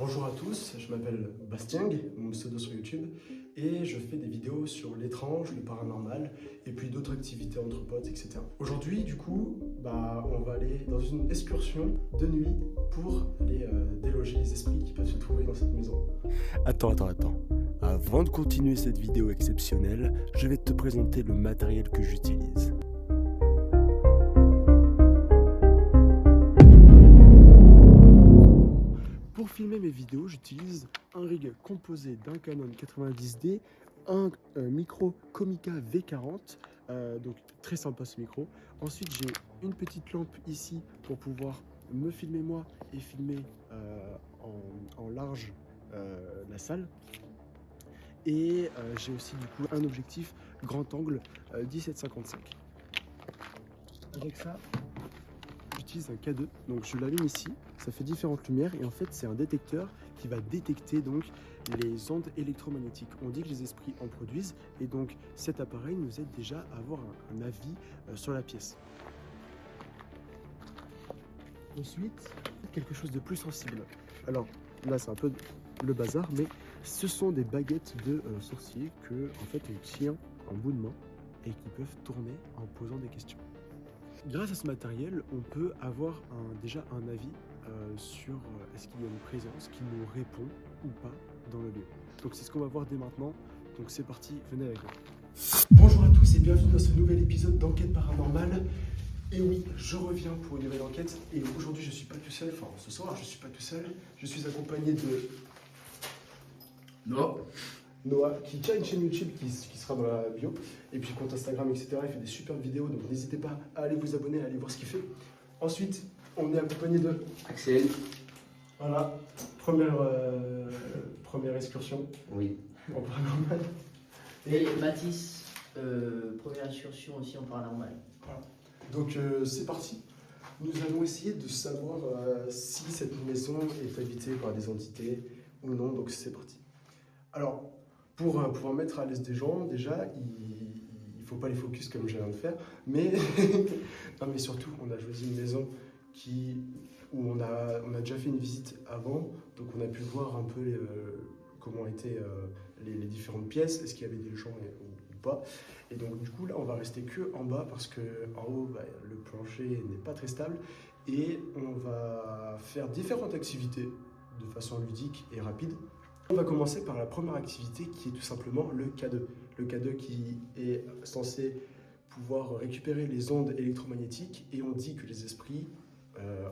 Bonjour à tous, je m'appelle Bastien, mon pseudo sur YouTube, et je fais des vidéos sur l'étrange, le paranormal, et puis d'autres activités entre potes, etc. Aujourd'hui, du coup, on va aller dans une excursion de nuit pour aller déloger les esprits qui peuvent se trouver dans cette maison. Attends. Avant de continuer cette vidéo exceptionnelle, je vais te présenter le matériel que j'utilise. Pour filmer mes vidéos, j'utilise un rig composé d'un Canon 90D, un micro Comica V40, donc très sympa ce micro. Ensuite, j'ai une petite lampe ici pour pouvoir me filmer moi et filmer en large la salle. Et j'ai aussi du coup un objectif grand angle 17-55. Avec ça, j'utilise un K2, donc je l'allume ici, ça fait différentes lumières et en fait c'est un détecteur qui va détecter donc les ondes électromagnétiques. On dit que les esprits en produisent et donc cet appareil nous aide déjà à avoir un avis sur la pièce. Ensuite, quelque chose de plus sensible. Alors là c'est un peu le bazar, mais ce sont des baguettes de sorciers que en fait on tient en bout de main et qui peuvent tourner en posant des questions. Grâce à ce matériel, on peut avoir déjà un avis sur est-ce qu'il y a une présence qui nous répond ou pas dans le lieu. Donc c'est ce qu'on va voir dès maintenant. Donc c'est parti, venez avec moi. Bonjour à tous et bienvenue dans ce nouvel épisode d'Enquête Paranormale. Et oui, je reviens pour une nouvelle enquête. Et aujourd'hui, je suis pas tout seul. Enfin, ce soir, je suis pas tout seul. Je suis accompagné de Noah, qui a une chaîne YouTube qui sera dans la bio, et puis compte Instagram, etc. Il fait des superbes vidéos, donc n'hésitez pas à aller vous abonner, à aller voir ce qu'il fait. Ensuite, on est accompagné de Axel. Voilà, première excursion Oui. en paranormal. Et Mathis, première excursion aussi en paranormal. Voilà. Donc c'est parti. Nous allons essayer de savoir si cette maison est habitée par des entités ou non, donc c'est parti. Alors, pour pouvoir mettre à l'aise des gens, déjà, il ne faut pas les focus comme je viens de faire, mais, non, mais surtout, on a choisi une maison où on a déjà fait une visite avant, donc on a pu voir un peu comment étaient les différentes pièces, est-ce qu'il y avait des gens ou pas. Et donc du coup, là, on va rester que en bas parce qu'en haut, le plancher n'est pas très stable, et on va faire différentes activités de façon ludique et rapide. On va commencer par la première activité qui est tout simplement le K2. Le K2 qui est censé pouvoir récupérer les ondes électromagnétiques et on dit que les esprits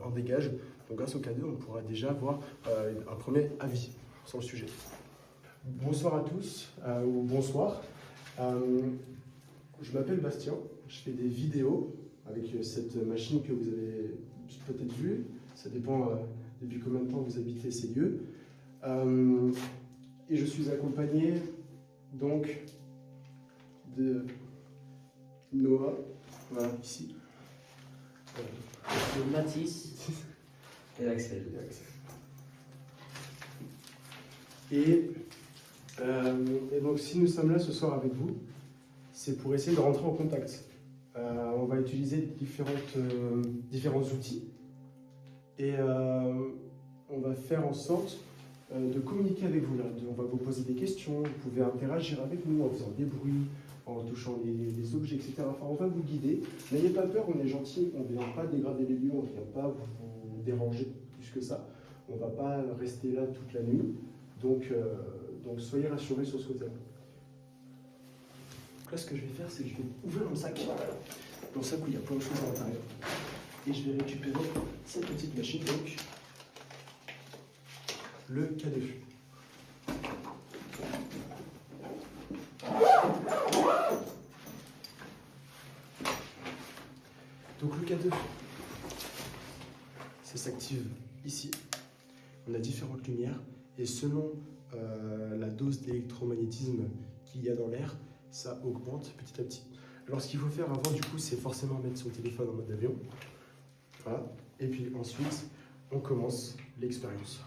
en dégagent. Donc grâce au K2, on pourra déjà avoir un premier avis sur le sujet. Bonsoir à tous, ou bonsoir. Je m'appelle Bastien, je fais des vidéos avec cette machine que vous avez peut-être vue. Ça dépend depuis combien de temps vous habitez ces lieux. Et je suis accompagné donc de Noah, voilà, ici. De Mathis et Axel. Et donc si nous sommes là ce soir avec vous, c'est pour essayer de rentrer en contact. On va utiliser différents outils et on va faire en sorte de communiquer avec vous. Là. On va vous poser des questions, vous pouvez interagir avec nous en faisant des bruits, en touchant les objets, etc. Enfin, on va vous guider. N'ayez pas peur, on est gentil, on ne vient pas dégrader les lieux, on ne vient pas vous déranger plus que ça. On ne va pas rester là toute la nuit. Donc soyez rassurés sur ce côté-là. Là, ce que je vais faire, c'est que je vais ouvrir mon sac. Mon sac où il y a plein de choses à l'intérieur. Et je vais récupérer cette petite machine, donc le K2. Donc le K2, ça s'active ici. On a différentes lumières et selon la dose d'électromagnétisme qu'il y a dans l'air, ça augmente petit à petit. Alors ce qu'il faut faire avant du coup, c'est forcément mettre son téléphone en mode avion. Voilà. Et puis ensuite, on commence l'expérience.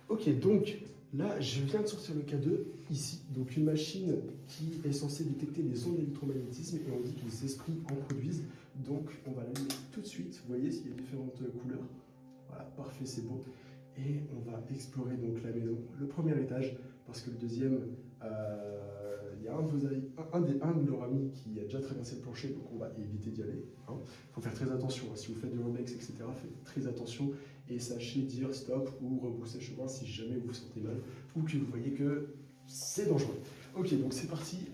Ok, donc là, je viens de sortir le K2 ici. Donc une machine qui est censée détecter les ondes d'électromagnétisme et on dit que les esprits en produisent. Donc on va l'allumer tout de suite. Vous voyez, il y a différentes couleurs. Voilà, parfait, c'est beau. Et on va explorer donc la maison, le premier étage, parce que le deuxième, il y a un de leurs amis qui a déjà traversé le plancher, donc on va éviter d'y aller. Il faut faire très attention, hein. Si vous faites du Rolex, etc., faites très attention et sachez dire stop ou rebrousser chemin si jamais vous vous sentez mal ou que vous voyez que c'est dangereux. Ok, donc c'est parti.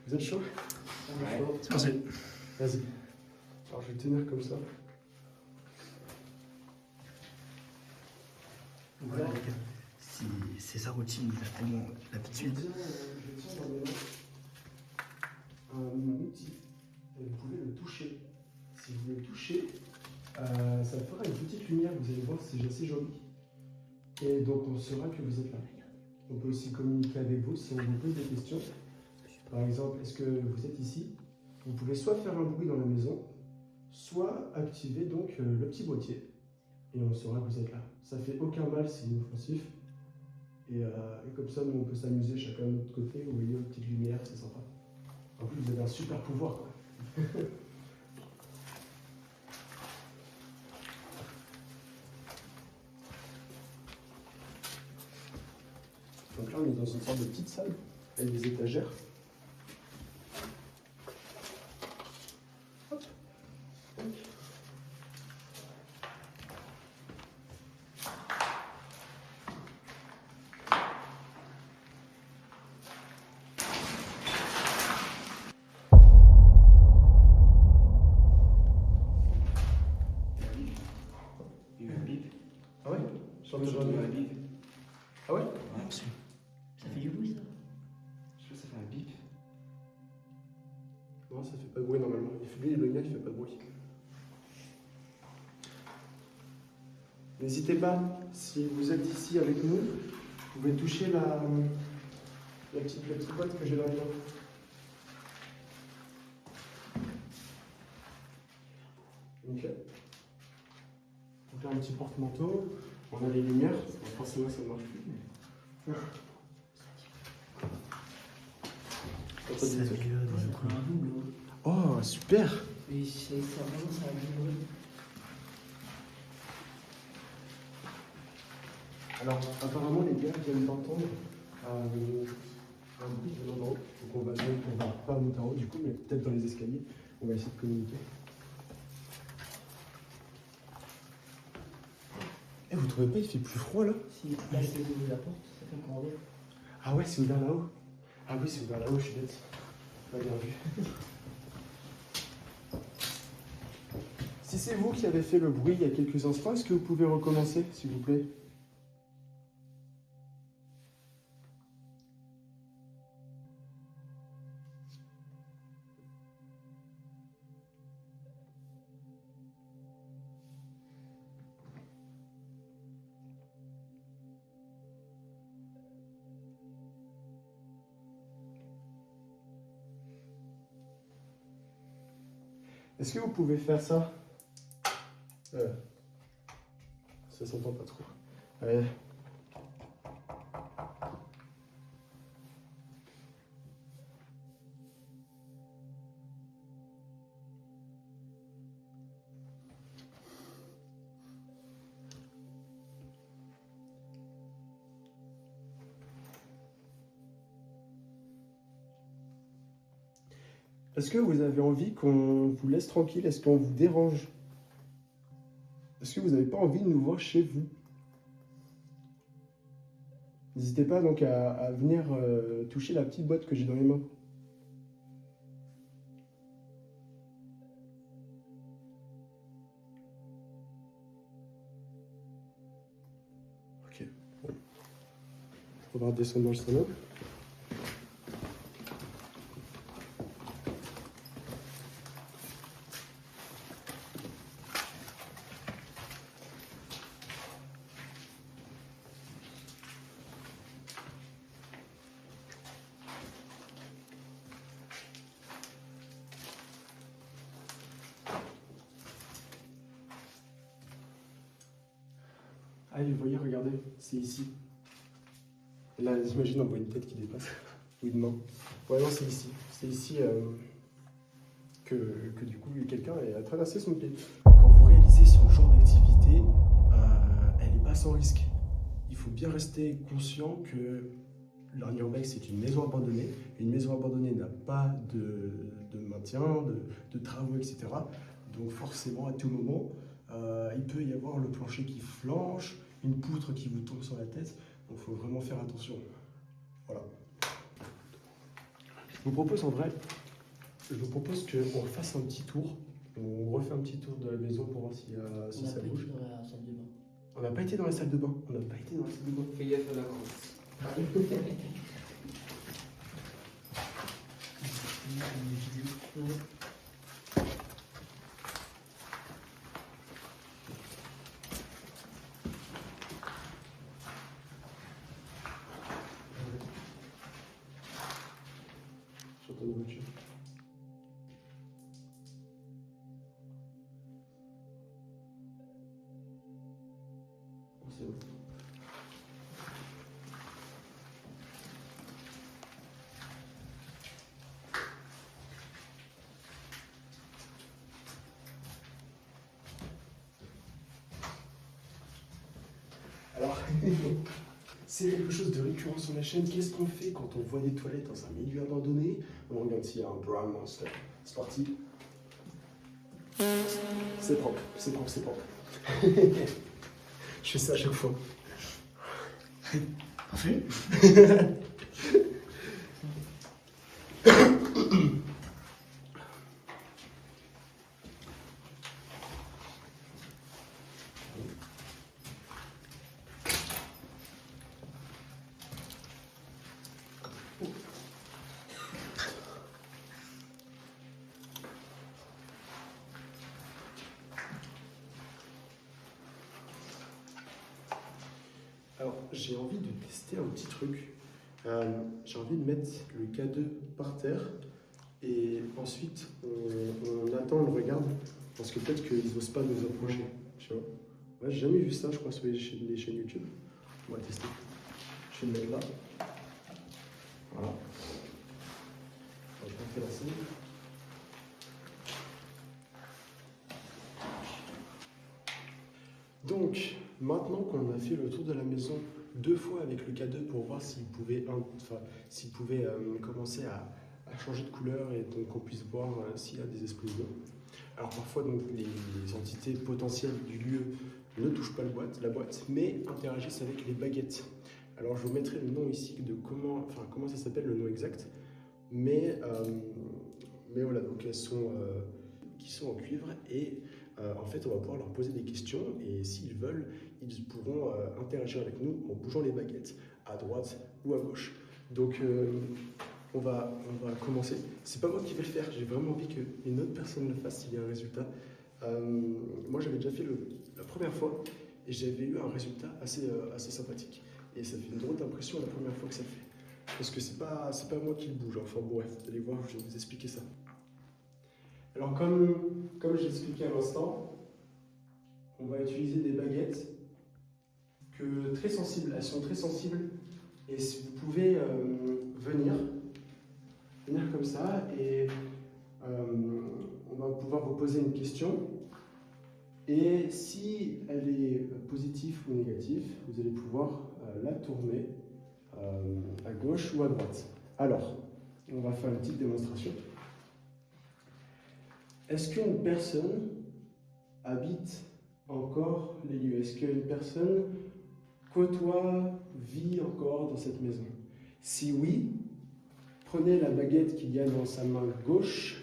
Vous êtes chaud? Ouais. C'est parti. Vas-y. Alors je vais tenir comme ça. Voilà, les gars. C'est sa routine, il a tellement l'habitude. Je tiens dans mes mains un outil et vous pouvez le toucher. Si vous le touchez, ça fera une petite lumière, vous allez voir, c'est assez joli. Et donc on saura que vous êtes là. On peut aussi communiquer avec vous si on vous pose des questions. Par exemple, est-ce que vous êtes ici? Vous pouvez soit faire un bruit dans la maison, soit activer donc le petit boîtier. Et on saura que vous êtes là. Ça fait aucun mal, c'est inoffensif. Et comme ça, nous, on peut s'amuser chacun de notre côté. Vous voyez, une petite lumière, c'est sympa. En plus, vous avez un super pouvoir, quoi. Donc là, on est dans une sorte de petite salle avec des étagères. Hop. Tac. Il y a eu un bip. Ah ouais? Il y a eu un bip. Ah ouais? Ouais, monsieur. Ça fait du bruit, ça? Je sais pas, ça fait un bip. Non, ça fait pas de bruit normalement. Lui, le mien, il fait pas de bruit. N'hésitez pas, si vous êtes ici avec nous, vous pouvez toucher la petite boîte que j'ai là dedans. Ok. On fait un petit porte-manteau. On a les lumières. Forcément, ça ne marche plus. Ça vient dans le coin. Un double. Oh, super! Mais ça vraiment, ça a du bruit. Alors, apparemment, les gars viennent d'entendre un bruit venant d'en haut. Donc, on va pas monter en haut du coup, mais peut-être dans les escaliers. On va essayer de communiquer. Eh, vous trouvez pas, il fait plus froid là? Si là, c'est ouvrir la porte, ça fait un corridor. Ah ouais, c'est ouvert là-haut? Ah oui, c'est ouvert là-haut, je suis bête. Pas bien vu. Si c'est vous qui avez fait le bruit il y a quelques instants, est-ce que vous pouvez recommencer, s'il vous plaît? Est-ce que vous pouvez faire ça? Ça s'entend pas trop. Ouais. Est-ce que vous avez envie qu'on vous laisse tranquille? Est-ce qu'on vous dérange? Est-ce que vous n'avez pas envie de nous voir chez vous? N'hésitez pas donc à venir toucher la petite boîte que j'ai dans les mains. Ok. Bon. On va redescendre dans le salon. Allez, vous voyez, regardez, c'est ici. Et là, j'imagine, on voit une tête qui dépasse. Ou une main. Ouais, non, c'est ici. C'est ici que du coup, quelqu'un a traversé son pied. Quand vous réalisez ce genre d'activité, elle n'est pas sans risque. il faut bien rester conscient que l'Arnurbeck, c'est une maison abandonnée. Une maison abandonnée n'a pas de maintien, de travaux, etc. Donc forcément, à tout moment, il peut y avoir le plancher qui flanche, une poutre qui vous tombe sur la tête. Donc il faut vraiment faire attention. Voilà. Je vous propose qu'on fasse un petit tour. On refait un petit tour de la maison pour voir si On a ça pas bouge. été dans la salle de bain. On n'a pas été dans la salle de bain. On n'a pas été dans la salle de bain. Fais gaffe à la grosse. J'entends une voiture. Oh, c'est bon. Alors, c'est quelque chose de récurrent sur la chaîne. Qu'est-ce qu'on fait quand on voit des toilettes dans un milieu abandonné? On regarde s'il y a un brown monster. C'est parti. C'est propre, c'est propre, c'est propre. Je fais ça à chaque fois. Parfait. Alors, j'ai envie de tester un petit truc. J'ai envie de mettre le K2 par terre et ensuite on attend, on le regarde parce que peut-être qu'ils n'osent pas nous approcher. Tu vois? Ouais, j'ai jamais vu ça, je crois, sur les chaînes YouTube. On va tester. Je vais le mettre là. Voilà. Je vais faire la scène. Donc, maintenant qu'on a fait le tour de la maison 2 fois avec le K2 pour voir s'il pouvait commencer à changer de couleur et donc qu'on puisse voir s'il y a des explosions. Alors parfois, donc, les entités potentielles du lieu ne touchent pas la boîte, mais interagissent avec les baguettes. Alors je vous mettrai le nom ici de comment ça s'appelle, le nom exact, mais voilà, donc elles sont qui sont en cuivre et en fait, on va pouvoir leur poser des questions et s'ils veulent, ils pourront interagir avec nous en bougeant les baguettes à droite ou à gauche. Donc, on va commencer. C'est pas moi qui vais le faire, j'ai vraiment envie qu'une autre personne le fasse s'il y a un résultat. Moi, j'avais déjà fait la première fois et j'avais eu un résultat assez sympathique. Et ça fait une drôle d'impression la première fois que ça le fait. Parce que c'est pas moi qui le bouge. Enfin, bon, bref, vous allez voir, je vais vous expliquer ça. Alors, comme j'ai expliqué à l'instant, on va utiliser des baguettes très sensibles. Elles sont très sensibles et si vous pouvez venir comme ça et on va pouvoir vous poser une question. Et si elle est positive ou négative, vous allez pouvoir la tourner à gauche ou à droite. Alors, on va faire une petite démonstration. Est-ce qu'une personne habite encore les lieux? Est-ce qu'une personne vit encore dans cette maison? Si oui, prenez la baguette qu'il y a dans sa main gauche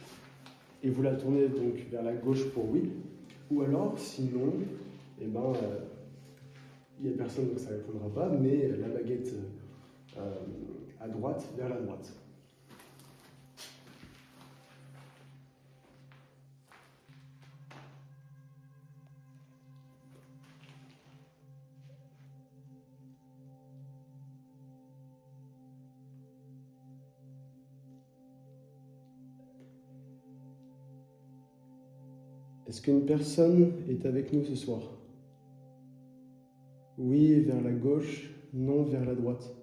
et vous la tournez donc vers la gauche pour oui. Ou alors, sinon, il n'y a personne donc ça ne répondra pas, mais la baguette à droite vers la droite. Est-ce qu'une personne est avec nous ce soir? Oui, vers la gauche, non, vers la droite.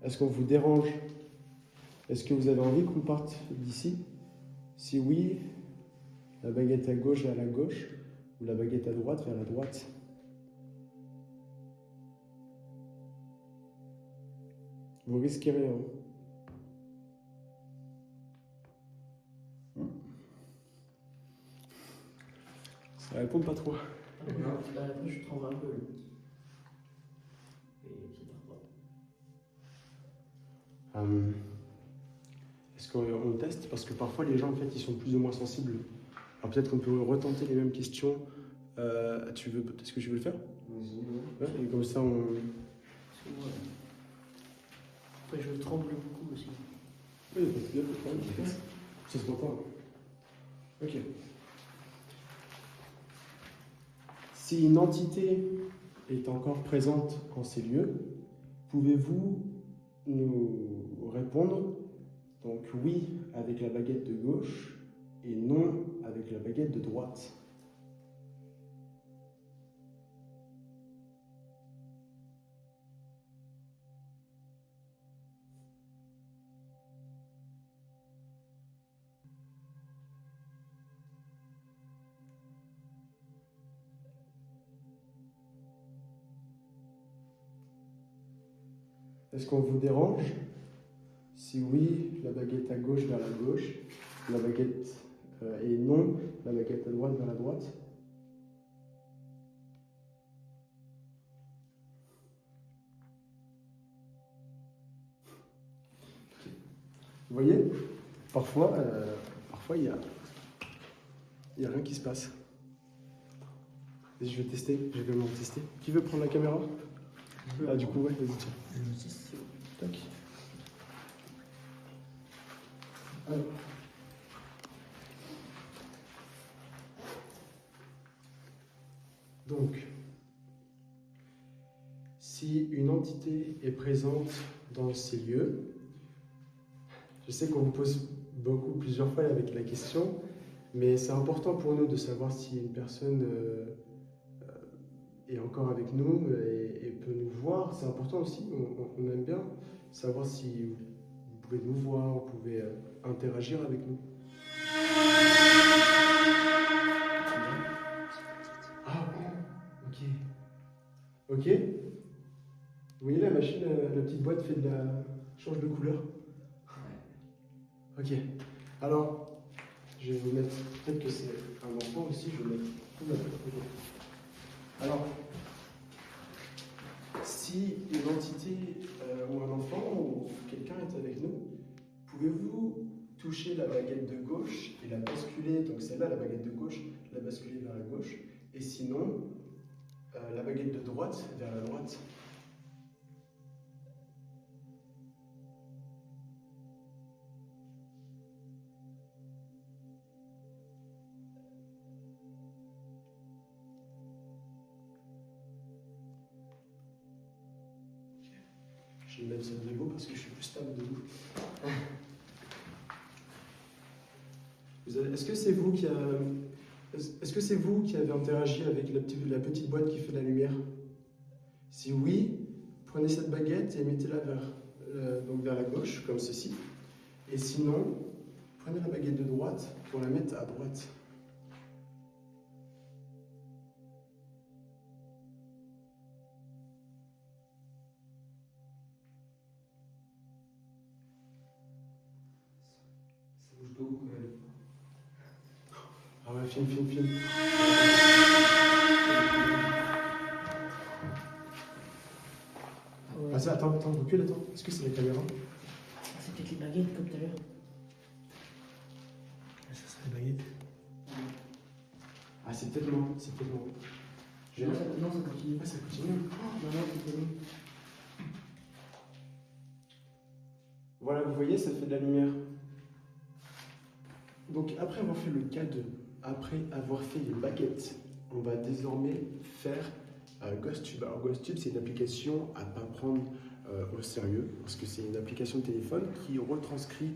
Est-ce qu'on vous dérange? Est-ce que vous avez envie qu'on parte d'ici? Si oui, La baguette à gauche vers la gauche ou la baguette à droite vers la droite? Vous risquez rien. Ça répond pas trop. Là, je tremble un peu. Et c'est pas grave. Est-ce qu'on teste? Parce que parfois les gens en fait ils sont plus ou moins sensibles. Alors peut-être qu'on peut retenter les mêmes questions. Est-ce que tu veux le faire? Ouais, et comme ça on. Parce que moi, après, je tremble beaucoup aussi. Oui, il y a pas de problème. Ça se voit pas. Ok. Si une entité est encore présente en ces lieux, pouvez-vous nous répondre donc oui avec la baguette de gauche et non avec la baguette de droite? Est-ce qu'on vous dérange? Si oui, la baguette à gauche vers la gauche, la baguette et non, la baguette à droite vers la droite. Vous voyez, parfois il y a rien qui se passe. Et je vais tester, je vais vraiment tester. Qui veut prendre la caméra? Ah du coup ouais, vas-y tiens. Tac. Alors. Donc, si une entité est présente dans ces lieux, je sais qu'on vous pose plusieurs fois avec la question, mais c'est important pour nous de savoir si une personne est encore avec nous et peut nous voir. C'est important aussi, on aime bien savoir si vous pouvez nous voir, vous pouvez interagir avec nous. Ah bon, ok. Ok. Vous voyez la machine, la petite boîte fait change de couleur. Ok. Alors, je vais vous mettre, peut-être que c'est un enfant aussi, je vais mettre tout là. Ok. Alors, si une entité ou un enfant ou quelqu'un est avec nous, pouvez-vous toucher la baguette de gauche et la basculer, donc celle-là, la baguette de gauche, la basculer vers la gauche, et sinon, la baguette de droite vers la droite? Je vais mettre ça debout parce que je suis plus stable debout. Est-ce que c'est vous qui avez interagi avec la petite boîte qui fait la lumière? Si oui, prenez cette baguette et mettez-la donc vers la gauche, comme ceci. Et sinon, prenez la baguette de droite pour la mettre à droite. Ça bouge beaucoup quand même. Ah ouais, film. Ouais. Ah ça, attends, recule, attends. Est-ce que c'est la caméra? C'est peut-être les baguettes comme tout à l'heure. Ça serait la baguette. Ah, c'est peut-être moi. Non, ça continue. Ah, ça continue. Non, c'est connu. Voilà, vous voyez, ça fait de la lumière. Donc après avoir fait le K2, après avoir fait les baguettes, on va désormais faire GhostTube. Alors GhostTube, c'est une application à ne pas prendre au sérieux, parce que c'est une application de téléphone qui retranscrit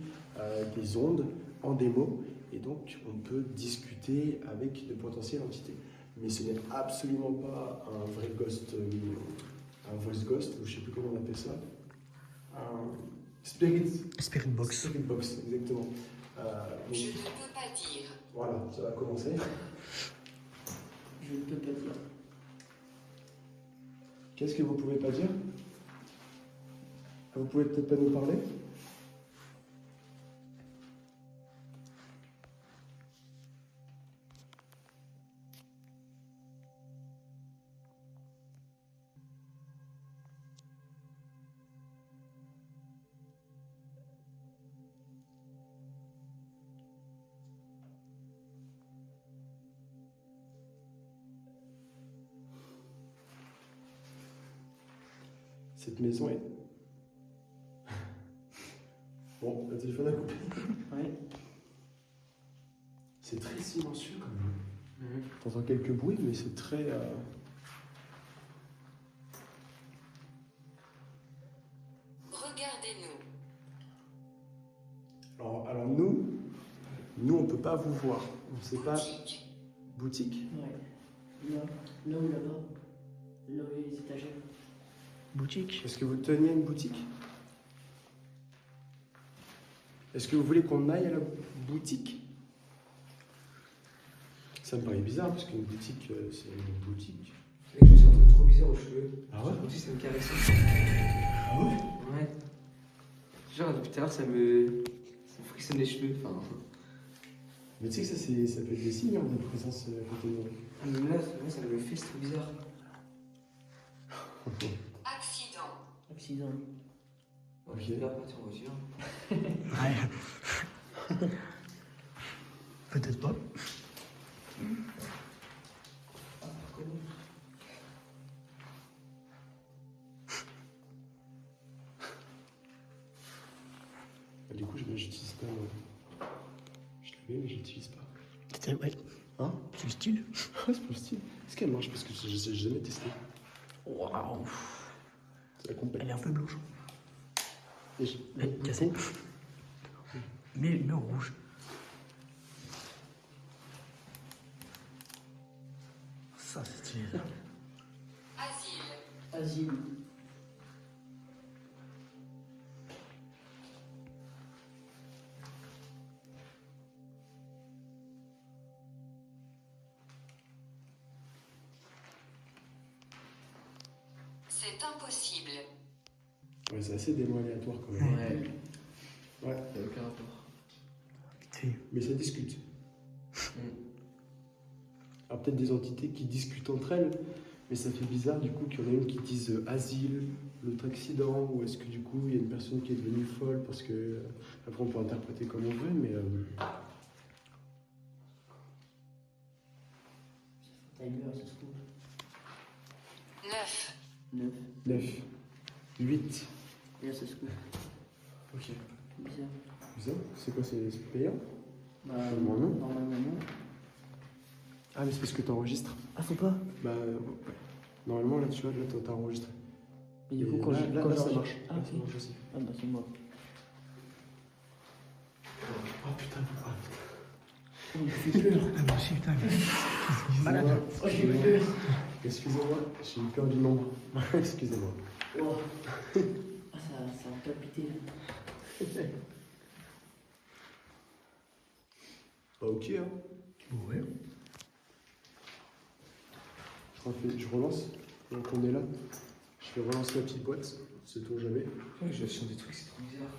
des ondes en démo, et donc on peut discuter avec de potentielles entités. Mais ce n'est absolument pas un vrai ghost, un voice ghost, ou je ne sais plus comment on appelle ça. Spirit Spirit Box. Spirit Box, exactement. Je ne peux pas dire Voilà, ça va commencer. Je ne peux pas dire. Qu'est-ce que vous pouvez pas dire? Vous pouvez peut-être pas nous parler? Cette maison est... Bon, le téléphone a coupé. Ouais. C'est très silencieux quand même. T'entends quelques bruits, mais c'est très... Regardez-nous. Alors nous on peut pas vous voir. On sait pas... Boutique. Boutique? Ouais. Là ou là-bas. Là où il y a les étagères. Boutique. Est-ce que vous teniez une boutique? Est-ce que vous voulez qu'on aille à la boutique? Ça me paraît bizarre parce qu'une boutique, c'est une boutique. Mec, je me sens trop bizarre aux cheveux. Ah ouais? Comme si ça me caressait. Ah ouais? Ouais. Genre, depuis tout à l'heure, ça me frissonne les cheveux. Enfin. Mais tu sais que ça peut être des signes de présence à côté de nous. Ah, mais là, ça me fait, c'est trop bizarre. Accident. Accident. Ok. Je vais pas partir en voiture. Ouais. Peut-être pas. Ah, par contre. Du coup, j'utilise pas. Je l'avais, mais je l'utilise pas. C'était, ouais. Hein? C'est le style. Ah, c'est pas le style. Est-ce qu'elle marche? Parce que je n'ai jamais testé. Waouh. C'est la complète. Elle est un peu blanche. Et je... Elle est cassée. Mais en rouge. Ça, c'est stylé, ça. Asile. Asile. C'est impossible. Ouais, c'est assez des mots aléatoires quand même. Ouais. Ouais. Ça n'a aucun rapport. Vite fait. Mais ça discute. Alors peut-être des entités qui discutent entre elles, mais ça fait bizarre du coup qu'il y en a une qui dise asile, l'autre accident, ou est-ce que du coup il y a une personne qui est devenue folle parce que après on peut interpréter comme on veut, mais Timer, ça se trouve. 9. 9. 9, 8. Et là, ça se trouve. Ok. Bizarre. Ça, c'est quoi, c'est payant? Bah, Normalement, non. normalement, non. Ah mais c'est parce que t'enregistres. Ah, faut pas. Bah ouais. Normalement là tu vois, là t'as enregistré. Mais du coup, Et quand là, je. là, quand là, je ça regarde- marche. Ah, Là, ok. ça marche aussi. Ah, bah, c'est moi. Oh putain, Oh, il me fait peur. Ah, moi aussi, putain. Malade. Oh, j'ai eu peur. Excusez-moi, j'ai eu peur du nombre. Excusez-moi. Oh. Ah, ça a palpité là. Bah ok hein. Ouais. Je relance. Donc on est là. Je vais relancer la petite boîte. Sait-on jamais. Ouais, je sens des trucs, c'est trop bizarre.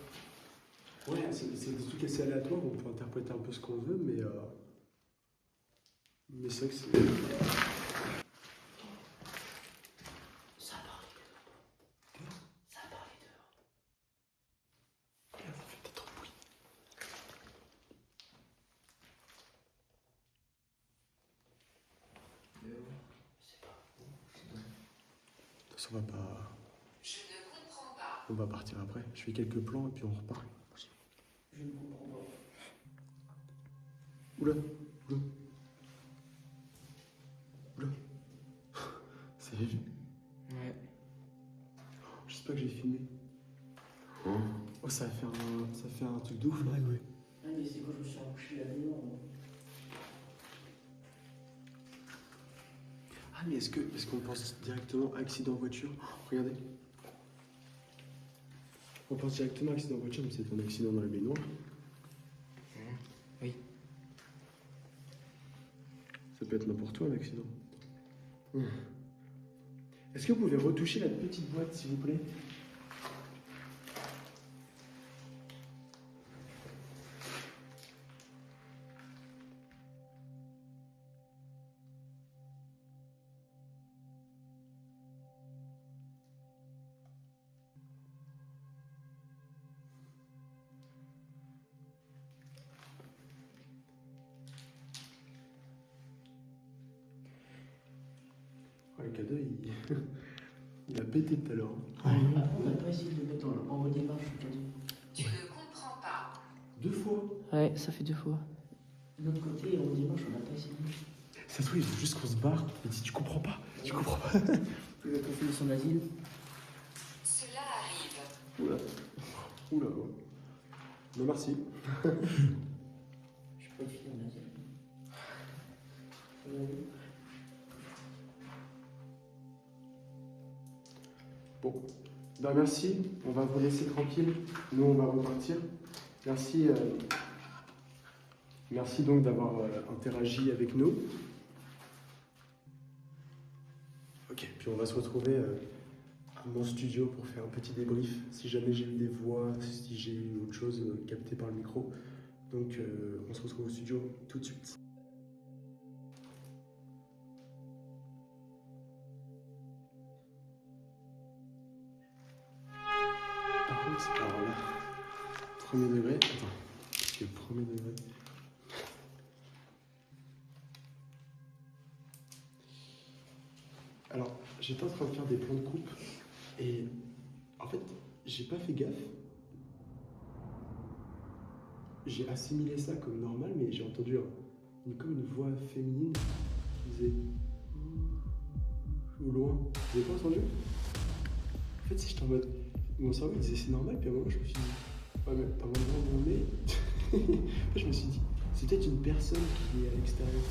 Ouais, c'est des trucs assez aléatoires. On peut interpréter un peu ce qu'on veut, mais c'est vrai que c'est. Ça a parlé dehors. Ça a parlé dehors. Ça fait peut-être trop de bruit. C'est pas. De toute façon, on va pas. Je ne comprends pas. On va partir après. Je fais quelques plans et puis on repart. Je ne comprends pas. Oula, oula. Oula. Ça y est vu. Ouais. J'espère que j'ai filmé. Oh, ça va faire un truc de ouf là. Ouais, ouais. Ah, mais c'est quand je me suis accouché là-dedans. Ah, mais est-ce qu'on pense directement à accident en voiture? Regardez. On pense directement à accident en voiture, mais c'est un accident dans la baignoire. Oui. Ça peut être n'importe où un accident. Est-ce que vous pouvez retoucher la petite boîte, s'il vous plaît? Oh, le cadeau, il a pété tout à l'heure. On n'a pas essayé de le mettre en redémarche le cadeau. Tu ne comprends pas. 2 fois. Ouais, ça fait 2 fois. De l'autre côté, en redémarche, on n'a pas essayé. Ça se trouve, il faut juste qu'on se barre. Il dit, tu comprends pas. Tu comprends pas. Il va confier son asile. Cela arrive. Oula. Oula. Non, merci. Je peux pas filer en asile. Bon, ben merci, on va vous laisser tranquille, nous on va repartir. Merci, merci donc d'avoir interagi avec nous. Ok, puis on va se retrouver à mon studio pour faire un petit débrief, si jamais j'ai eu des voix, si j'ai eu autre chose captée par le micro. Donc on se retrouve au studio tout de suite. Par contre, alors là, premier degré, attends, parce que premier degré. Alors, j'étais en train de faire des plans de coupe et en fait, j'ai pas fait gaffe. J'ai assimilé ça comme normal, mais j'ai entendu comme une voix féminine qui disait au loin. Vous avez pas entendu? En fait, si j'étais en mode. Mon cerveau il disait c'est normal, puis à un moment je me suis dit, ouais, mais pas vraiment mon nez. En fait, je me suis dit, c'est peut-être une personne qui est à l'extérieur.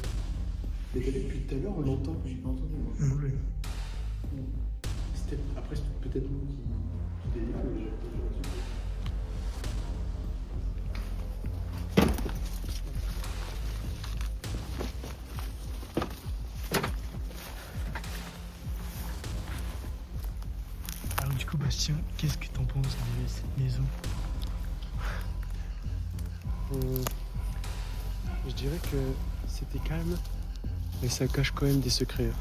Mais t'as vu, depuis tout à l'heure, on l'entend. J'ai pas entendu, moi. Oui. Après, c'est peut-être nous qui délire, mais j'ai entendu un truc. Alors du coup, Bastien, qu'est-ce que t'en penses de cette maison? Je dirais que c'était calme, mais ça cache quand même des secrets.